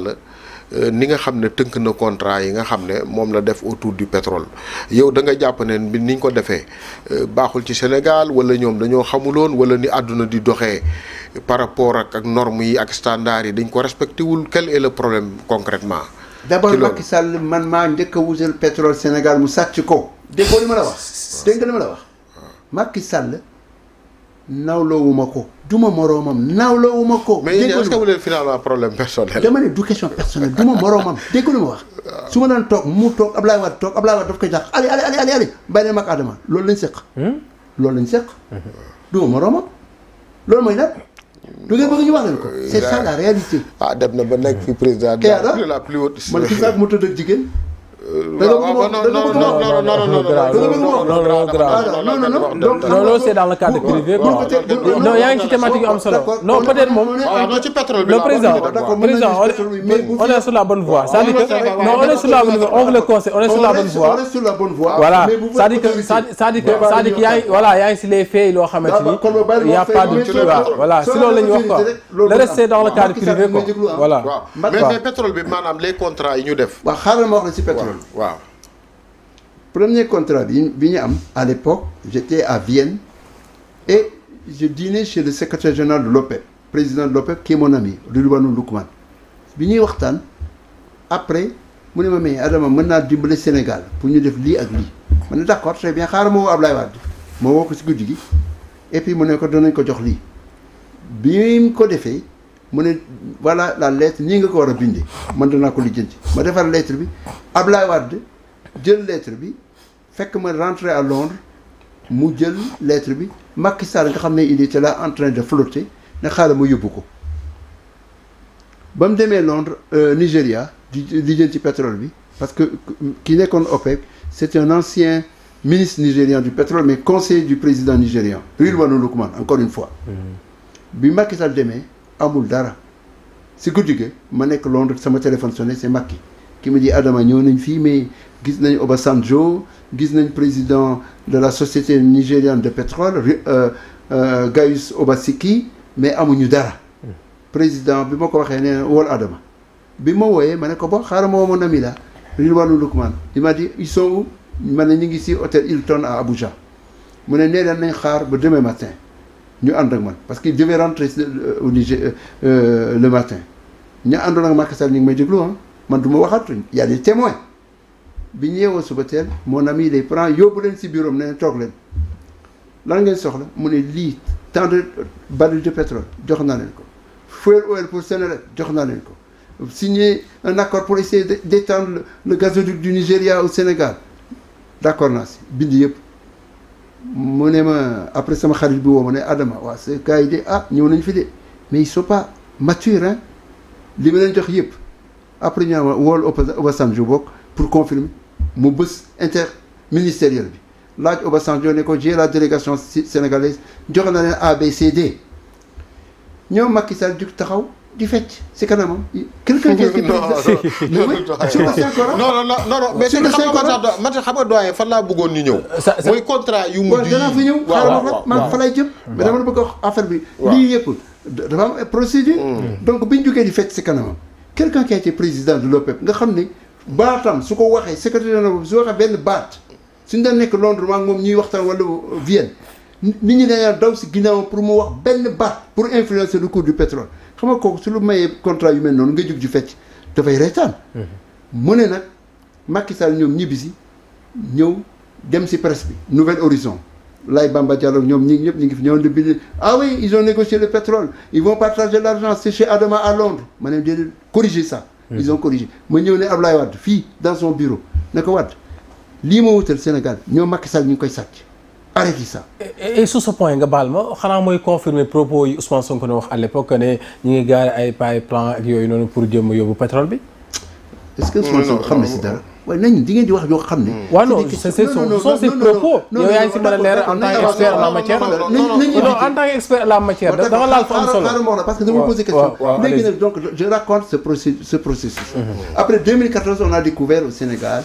Sall ni nga xam ne tënk na contrat yi nga xam ne moom la def autour du pétrole yow da nga jàpp ne bi niñ ko defee baaxul ci Sénégal wala ñoom dañoo xamuloon wala ni àdduna di doxee par rapport ak normes yi ak standards yi dañ ko respecté wul quel est le problème concrètement. d'abord Macky Sall man maa njëkk a wutal pétrole Sénégal mu sàcc ko. déggoo li ma la wax. dégg nga li ma la wax. Macky Sall nawloowuma ko. duma moroomam nawloowuma ko. mais est-ce que vous avez finalement problème personnel. dama ne du question personnelle duma moroomam dégg lu ma wax. su ma daan toog mu toog Ablaye Wade toog Ablaye Wade daf koy jàpp allez bàyyi leen mag Adama loolu lañ seq. loolu lañ seq. duma moroomam loolu mooy nag. du ngeen bëgg ñu wax leen ko. c'est ça la réalité. ah dem na ba nekk fi président. de la plus haute. man gis naa ko mu tëdd ak jigéen. non c'est dans le cadre privé quoi. non yaa ngi ci thématique yu am solo. non peut-être moom. non ci pétrole bi le président on est sur la bonne voie. c'est-à-dire que non on est sur la bonne voie on vous le conseille on est sur la bonne voie. voilà c'est-à-dire que yaa ngi voilà yaa ngi si les faits loo xamante ni y a pas de voilà si loolu la ñuy wax quoi. le reste c'est dans le cadre privé quoi voilà. mais pétrole bi maanaam les contrats yi ñu def. waaw xaaral ma wax la si pétrole. waaw. Premier contrat bi ñu am à l'époque j'étais à Vienne et je dînais chez le secrétaire général de l'OPEP président de l'OPEP qui est mon ami Ridwanou Loukman bi ñuy waxtaan après mu ne ma mais Adama mën naa dimbale Sénégal pour ñu def lii ak lii ma ne d'accord très bien xaaral ma woo Ablaye Wade ma woo ko si guddi gi et puis mu ne ko danañ ko jox lii bi mu ko defee mu ne voilà la lettre nii nga ko war a bindee man danaa ko lijjanti ma defar lettre bi Ablaye Wade jël lettre bi fekk ma rentré à Londres mu jël lettre bi Macky Sall nga xam ne il était là en train de flotter ne xaaral ma yóbbu ko ba mu demee Londres Nigéria di jël ci pétrole bi parce que ki nekkoon OPEC c'est un ancien ministre nigérian du pétrole mais conseiller du président nigérian Ridwanou Loukman encore une fois bi Macky Sall demee amul dara si guddi gi ma nekk Londres sama téléphone sonné c'est Macky ki me dit Adama ñëw nañ fii mais gis nañ Obasanjo gis nañ président de la société nigériane de pétrole Gaius Obaseki mais amuñu dara président bi ma ko waxee nee na wool Adama bi ma wooyee ma ne ko bon xaaral ma woo mon ami là Ridwanou Loukman il m'a dit ils sont où ma ne ñu ngi si hôtel Hilton à Abuja mu ne nee nañ xaar ba demain matin ñu ànd ak man parce qu'il devait rentrer au Niger le matin ñu àndoon ak Macky Sall ñu ngi may déglu man du ma waxatuñ y a des témoins bi ñu yeewoo suba teel mon ami les prend yóbbu leen si bureau am ne toog leen lan ngeen soxla mu ne lii tant de barils de pétrole jox naa leen ko fuel oil pour Senelec jox naa leen ko signer un accord pour essayer d'étendre le gazoduc du Nigeria au Sénégal d'accord naa si bind yëpp mu ne ma après sama xarit bi woo ma ne Adama waaw ce gars yi de ñëw nañ fi de mais ils sont pas matures hein li ma leen jox yëpp après ñu am wool Obasanjo bokk pour confirmer mu bës interministériel bi laaj Obasanjo ne ko j'ai la délégation sénégalaise joxe na leen ABCD ñoom Macky Sall jug taxaw di fecc si kanamam quelqu'un qui était non mais c'est que xam nga doyen fan laa bëggoon ñu ñëw mooy contrat yu mujj yi danaa fi ñëw xaaral ma man fa lay jëm mais dama la bëgg a wax affaire bi lii yëpp dafa am procédure donc biñ jógee di fecc si kanamam quelqu'un qui a été président de l'OPEP nga xam ne baatam su ko waxee secrétaire général su waxee benn baat suñu daan nekk Londres maa ngi moom ñuy waxtaan wala Vienne nit ñi dañaa daw si ginnaaw pour mu wax benn baat pour influencer le cours du pétrole xam nga kooku su lu mayee contrat yu mel noonu nga jóg ji fecc dafay reetaan mu ne nag Macky Sall ñoom ñibbisi ñëw dem si presse bi Nouvel Horizon Laye Bamba Diallo ñoom ñi ñëpp ñu ngi fi ñëwoon di bind oui ils ont négocié le pétrole ils vont partager l'argent c'est chez Adama à Londres ma ne déedéet corriger ça ils ont corrigé ma ñëw ne Ablaye Wade fii dans son bureau ne ko Wade lii ma wutal Sénégal ñoom Macky Sall ñu ngi koy sàcc arrêtez ça. et sur ce point nga baal ma xanaa mooy confirmer propos yi Ousmane Sonko ne wax à l'époque que ne ñu ngi gaare ay plan ak yooyu noonu pour jëm yóbbu pétrole bi. est-ce que Ousmane Sonko xam na si dara. waaye nañu di ngeen di wax yoo xam ne. waaw non c'est ses propos. yow yaa ngi si mën a leer en tant qu'expert en la matière. non en tant qu'expert en la matière da nga laal fa am solo. parce que dama poser question. léegi nag donc je raconte ce processus. Après 2014 on a découvert au Sénégal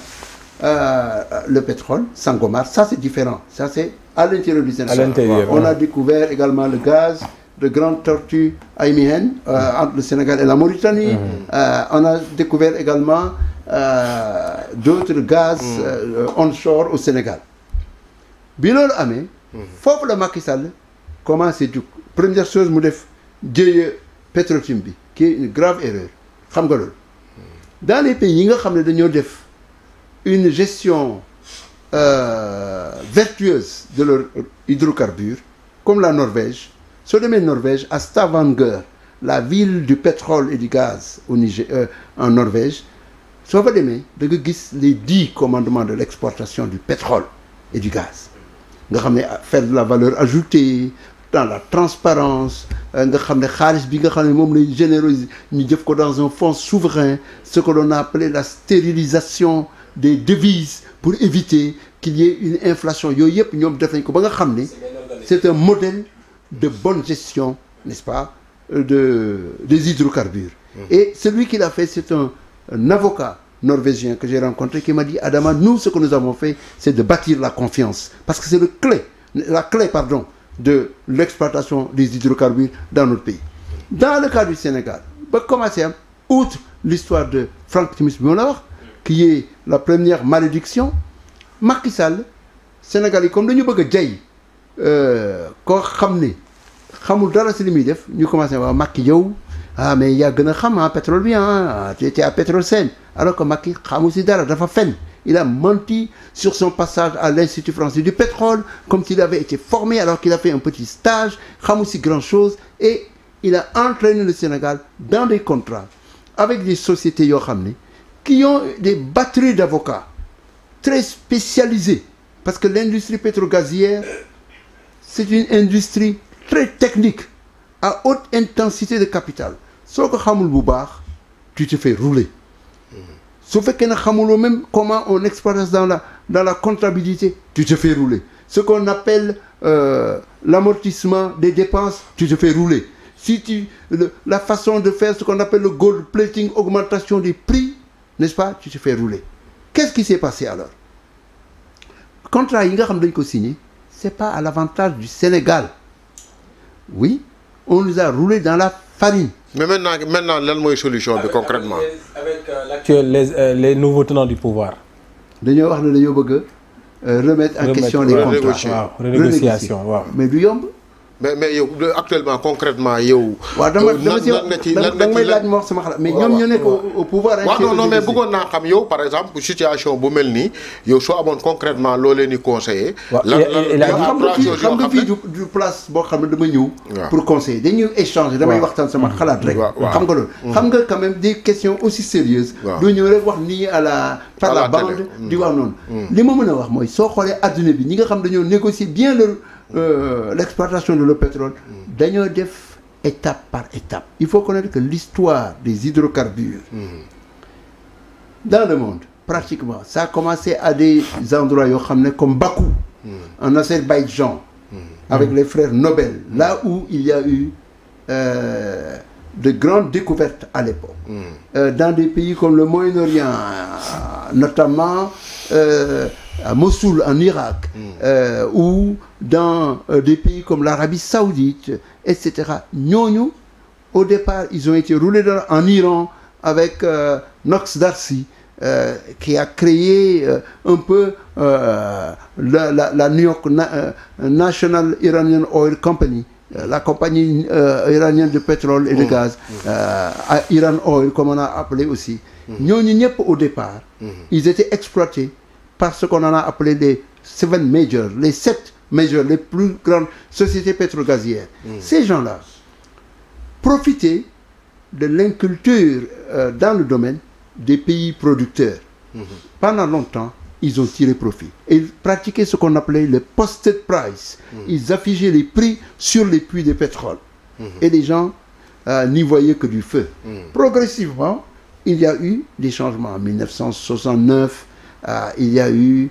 le pétrole Sangomar, ça c'est différent, ça c'est à l'intérieur du Sénégal. On a découvert également le gaz de grandes tortues aimiennes entre le Sénégal et la Mauritanie. On a découvert également d'autres gaz onshore au Sénégal. bi loolu amee. foofu la Macky Sall commencé jug première chose mu def jëye Petro-Tim bi qui est une grave erreur xam nga loolu. dans les pays yi nga xam ne dañoo def une gestion vertueuse de leurs hydrocarbures comme la Norvège soo demee Norvège à Stavanger la ville du pétrole et du gaz au Niger en Norvège soo fa demee da nga gis les 10 commandements de l'exportation du pétrole et du gaz nga xam ne faire de la valeur ajoutée dans la transparence nga xam ne xaalis bi nga xam ne moom lay généraliser ñu jëf ko dans un fonds souverain ce que l'on a appelé la stérilisation des devises pour éviter qu'il y ait une inflation yooyu yëpp ñoom def nañ ko ba nga xam ne c'est un modèle de bonne gestion n'est-ce pas des hydrocarbures et celui qui l'a fait c'est un avocat norvégien que j'ai rencontré qui m'a dit Adama nous ce que nous avons fait c'est de bâtir la confiance parce que c'est la clé de l'exploitation des hydrocarbures dans notre pays dans le cas du Sénégal ba commencé am outre l'histoire de Franck Timis bi ma la wax qui est la première malédiction Macky Sall Sénégal yi comme dañu bëgg a jay koo xam ne xamul dara si li muy def ñu commencé waaw Macky yow mais yaa gën a xam pétrole bi tu étais à Petrosen alors que Macky xamul si dara dafa fen il a menti sur son passage à l'Institut français du pétrole comme s'il avait été formé alors qu'il a fait un petit stage xamul si grand chose et il a entraîné le Sénégal dans des contrats avec des sociétés yoo xam ne qui ont des batteries d'avocats très spécialisées parce que l'industrie pétrogazière c'est une industrie très technique à haute intensité de capital soo ko xamul bu baax tu te fais rouler su fekkee ne xamuloo même comment on exploite dans la comptabilité tu te fais rouler ce qu'on appelle l'amortissement des dépenses tu te fais rouler si la façon de faire ce qu'on appelle le gold plating augmentation des prix n'est-ce pas tu te fais rouler qu'est-ce qui s'est passé alors contrat yi nga xam dañ ko signé c'est pas à l'avantage du Sénégal oui on nous a roulé dans la farine. mais maintenant lan mooy solution bi concrètement avec l'actuel les nouveaux tenants du pouvoir. dañoo wax ne dañoo bëgg a remettre en question les contrats waaw renégociation waaw mais du yomb. mais yow actuellement concrètement yow. waaw dama may laaj ma wax sama xalaat mais ñoom ñoo nekk au pouvoir. waaw non mais bëggoon naa xam yow par exemple situation bu mel nii yow soo amoon concrètement loo leen di conseiller. xam nga fii du place boo xam ne dama ñëw. pour conseiller dañuy échanger damay waxtaan sama xalaat rek. xam nga loolu. xam nga quand même des questions aussi sérieuses. doo ñëw rek wax nii par la bande di wax noonu. li ma mën a wax mooy soo xoolee adduna bi ñi nga xam dañoo négocier bien l'exploitation de le pétrole dañoo def étape par étape il faut connaître que l'histoire des hydrocarbures dans le monde pratiquement ça a commencé à des endroits yoo xam ne comme Bakou en Azerbaïdjan avec les frères Nobel là où il y a eu de grandes découvertes à l'époque dans des pays comme le Moyen-Orient notamment à Mossoul en Irak ou dans des pays comme l'Arabie Saoudite etc. ñooñu au départ ils ont été roulés en Iran avec Knox Darcy qui a créé un peu la New York National Iranian Oil Company la compagnie iranienne de pétrole et de gaz Iran Oil comme on a appelé aussi ñooñu ñëpp au départ ils étaient exploités par ce qu'on en a appelé les 7 majors, les 7 majors, les plus grandes sociétés pétrogazières. Ces gens-là profitaient de l'inculture dans le domaine des pays producteurs. Pendant longtemps, ils ont tiré profit. Et ils pratiquaient ce qu'on appelait le posted price. Ils affichaient les prix sur les puits de pétrole. Et les gens n'y voyaient que du feu. Progressivement, il y a eu des changements. En 1969, il y a eu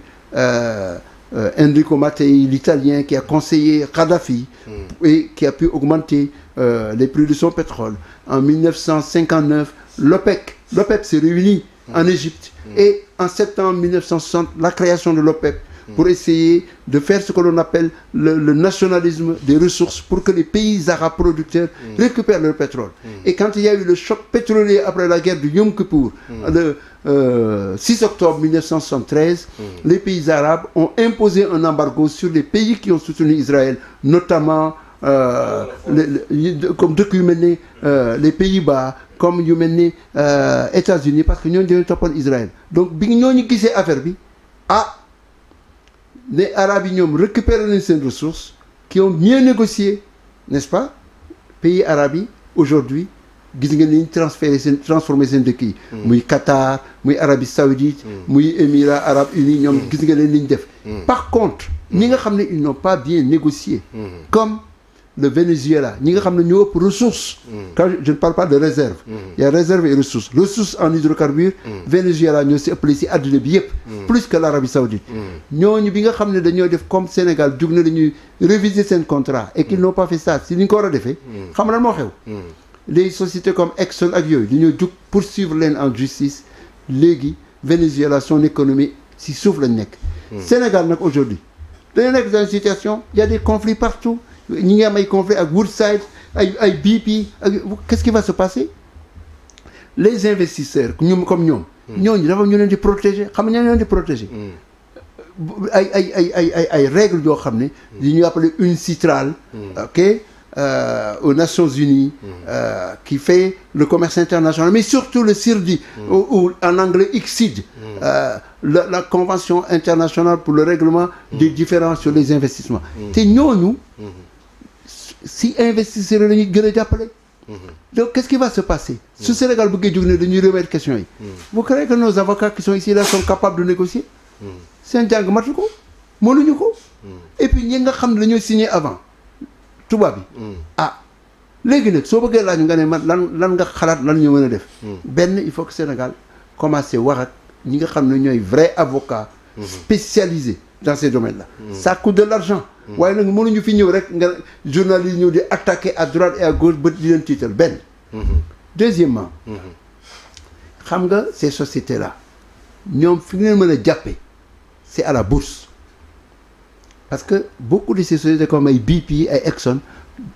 Enrico Mattei, l'Italien, qui a conseillé Kadhafi et qui a pu augmenter les prix de son pétrole. En 1959, l'OPEP s'est réuni en Égypte et en septembre 1960, la création de l'OPEP pour essayer de faire ce que l'on appelle le nationalisme des ressources pour que les pays arabes producteurs récupèrent leur pétrole. Et quand il y a eu le choc pétrolier après la guerre du Yom Kippour, le 6 octobre 1973, les pays arabes ont imposé un embargo sur les pays qui ont soutenu Israël, notamment comme dëkk yu mel ni les Pays-Bas, comme yu mel ni États-Unis, parce que ñooñu dañoo toppoon Israël. Donc bi ñooñu gisee affaire bi les Arabes yi ñoom récupéré nañ seen ressources, qui ont mieux négocié, n'est-ce pas? Pays arabes yi aujourd'hui gis nga ni ñu transformé seen dëkk yi. muy Qatar, muy Arabie Saoudite, muy Émirats Arabes Unis, ñoom gis nga leen li ñu def. Par contre ñi nga xam ne ils n'ont pas bien négocié, comme le Venezuela, ñi nga xam ne ñoo ëpp ressources. Quand je ne parle pas de réserve. Il y a réserve et ressources. Ressources en hydrocarbures. Venezuela ñoo si ëppale si àdduna bi yëpp. Plus que l'Arabie Saoudite. ñooñu bi nga xam ne dañoo def comme Sénégal jug na dañuy réviser seen contrat et qu'ils n'ont pas fait ça si ni ñu ko war a defee. xam nga lan moo xew. Les sociétés comme Exxon ak yooyu dañoo jug poursuivre leen en justice. Léegi Venezuela son économie si suuf lañ nekk. Sénégal nag aujourd'hui dañoo nekk dans une situation il y a des conflits partout. ñi ngi am ay conflits ak Woodside ay BP qu'est-ce qui va se passer? Les investisseurs ñoom comme ñoom. ñooñu dafa ñu leen di protéger xam nga ñu leen di protéger. ay règles yoo xam ne. yi ñuy appelé UNCITRAL. ok aux Nations Unies. qui fait le commerce international mais surtout le CIRDI. ou en anglais ICSID. la convention internationale pour le règlement des différends sur les investissements. te ñooñu. si investisseurs yi la ñuy gën a jàppale. donc qu'est-ce qui va se passer? su Sénégal bëggee jóg ne dañuy remettre question yi. vous croyez que nos avocats qui sont ici là sont capables de négocier? seen jàng matu ko mënuñu ko. et puis ñi nga xam ne dañoo signé avant tubaab bi. léegi nag soo bëggee laaj nga ne man lan nga xalaat lan ñu mën a def. benn il faut que Sénégal commencé wax ak ñi nga xam ne ñooy vrais avocats spécialisés dans ces domaines-là. Ça coûte de l'argent. waaye nag mënuñu fi ñëw rek nga journalistes yi ñëw di attaquer à droite et à gauche ba di leen tiital benn. Deuxièmement. xam nga ces sociétés-là ñoom fi ngeen mën a jàppee c'est à la bourse. parce que beaucoup de ces sociétés comme ay BP ay Exxon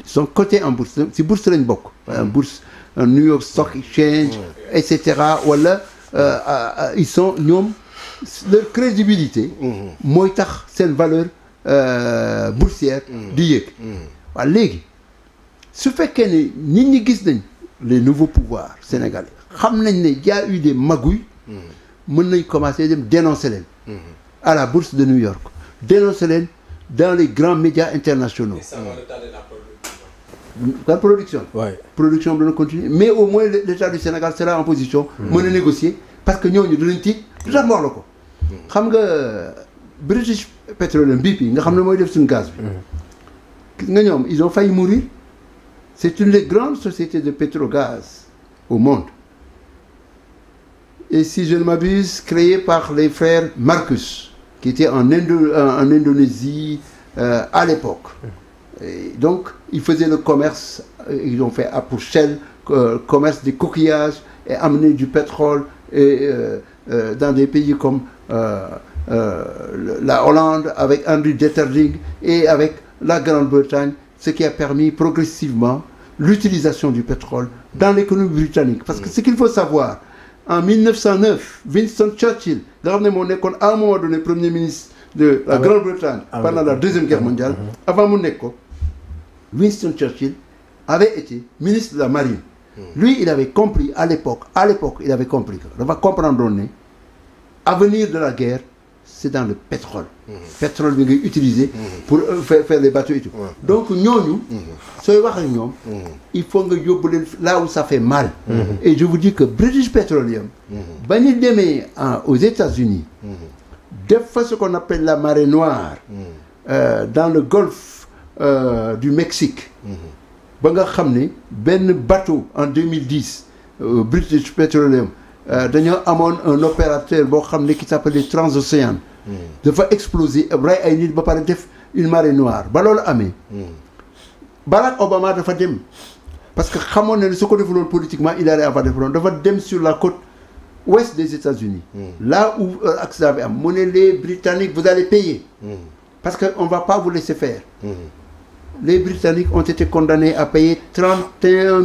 sont cotées en bourse si bourse lañ bokk. en bourse New York Stock Exchange. et cetera wala ils sont ñoom leur crédibilité. mooy tax seen valeur. boursière di yéeg. waaw léegi su fekkee ne nit ñi gis nañ les nouveaux pouvoirs sénégalais xam nañ ne y a eu des magouilles. mën nañ commencer dem dénoncer leen. à la bourse de New York dénoncer leen dans les grands médias internationaux. Et ça va retarder la production. Production bi dana continuer mais au moins l'État du Sénégal sera en position. mën a négocier parce que ñooñu dinañ tiit lu tax ma wax la ko. xam nga British Petroleum BP nga xam ne mooy def suñu gaz bi. gis nga ñoom ils ont failli mourir. c'est une des grandes sociétés de pétrogaz au monde. Et si je ne m'abuse, créée par les frères Marcus, qui étaient en Indonésie à l'époque. Et donc, ils faisaient le commerce, ils ont fait pour Shell, commerce des coquillages et amener du pétrole et, dans des pays comme la Hollande, avec Henry Detterding et avec la Grande-Bretagne, ce qui a permis progressivement l'utilisation du pétrole dans l'économie britannique. Parce que ce qu'il faut savoir, en 1909, Winston Churchill, nga xam ne moo nekkoon à un moment donné premier ministre de la Grande-Bretagne pendant la Deuxième Guerre mondiale, avant mu nekk ko, Winston Churchill avait été ministre de la Marine. Lui, il avait compris à l'époque, il avait compris que dafa comprendre ne avenir de la guerre, c'est dans le pétrole. Pétrole bi ngay utiliser pour faire les bateaux et tout. Donc ñooñu sooy wax ak ñoom il faut nga yóbbu leen là où ça fait mal. Et je vous dis que British Petroleum ba ñu demee aux États-Unis def fa ce qu'on appelle la marée noire dans le golfe du Mexique ba nga xam ne benn bateau en 2010 British Petroleum dañoo amoon un opérateur boo xam ne qui s'appelait Transocéan dafa exploser rey ay nit ba pare def une marée noire ba loolu amee Barack Obama dafa dem parce que xamoon na ne su ko defuloon politiquement il allait avoir des problèmes dafa dem sur la côte ouest des États-Unis là où accident bi am mu ne les Britanniques vous allez payer parce que on va pas vous laisser faire les Britanniques ont été condamnés à payer 31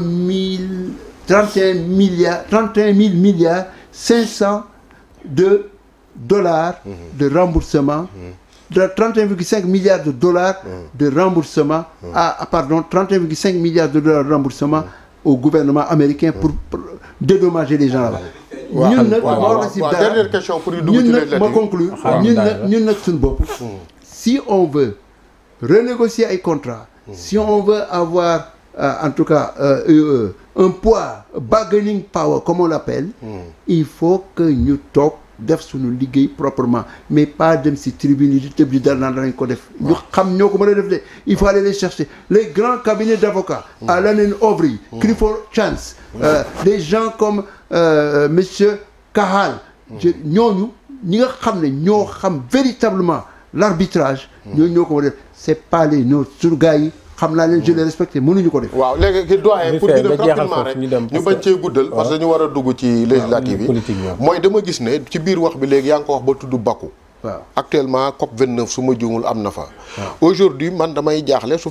000 milliards 500 de dollars de remboursement de 31,5 milliards de dollars de remboursement pardon 31,5 milliards de dollars de remboursement au gouvernement américain pour dédommager les gens là-bas. ñun nag dernière question pour ñun nag ma conclure ñun nag suñu bopp si on veut renégocier ay contrats si on veut avoir en tout cas un poids bargaining power comme on l'appelle il faut que ñu toog def suñu liggéey proprement mais pas dem si tribune yi di tëb di dal naan danañ ko def ñu xam ñoo ko mën a def de il faut aller les chercher les grands cabinets d'avocats Allen & Overy Clifford Chance des gens comme monsieur Kahal ñooñu ñi nga xam ne ñoo xam véritablement l'arbitrage ñooñu ñoo ko mën a def c'est pas les nôtres suñu gars yi xam naa leen je les respecte mënuñu ko def. waaw léegi ki doyen pour ñu dem rapidement rek ñu bañ cee guddal parce que ñu war a dugg ci législative yi mooy dama gis ne ci biir wax bi léegi yaa ngi ko wax ba tudd Bakou. waaw actuellement COP 29 su ma juumul am na fa. aujourd'hui man damay jaaxle su